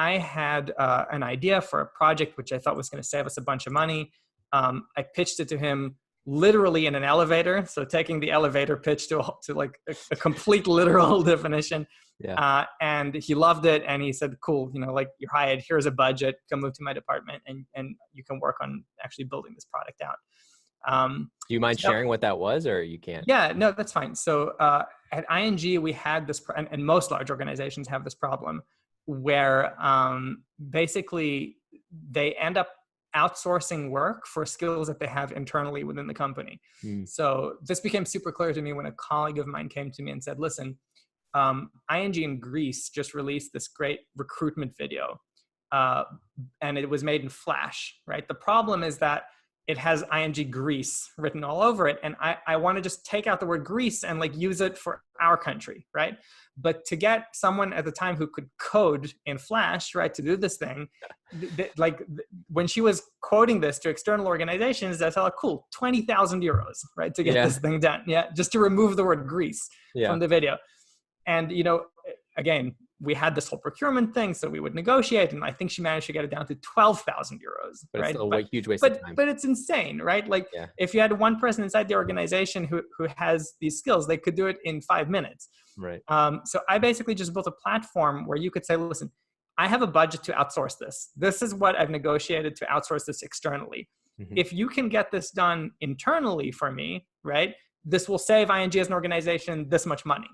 I had an idea for a project which I thought was going to save us a bunch of money. I pitched it to him literally in an elevator. So taking the elevator pitch to like a complete literal definition. Yeah. And he loved it. And he said, cool, like you're hired, here's a budget, come move to my department and you can work on actually building this product out. Do you mind sharing what that was, or you can't? Yeah, no, that's fine. So at ING, we had this, and most large organizations have this problem where basically they end up outsourcing work for skills that they have internally within the company. So this became super clear to me when a colleague of mine came to me and said, listen, ING in Greece just released this great recruitment video, and it was made in Flash, right? The problem is that it has ING Greece written all over it. And I want to just take out the word Greece and like use it for our country, right? But to get someone at the time who could code in Flash, right, to do this thing, when she was quoting this to external organizations, that's all cool, 20,000 euros, right, to get this thing done. Yeah, just to remove the word Greece from the video. And, again, we had this whole procurement thing, so we would negotiate, and I think she managed to get it down to 12,000 euros. But right? It's still a huge waste of time. But it's insane, right? Like if you had one person inside the organization who has these skills, they could do it in 5 minutes. Right. So I basically just built a platform where you could say, listen, I have a budget to outsource this. This is what I've negotiated to outsource this externally. Mm-hmm. If you can get this done internally for me, right, this will save ING as an organization this much money,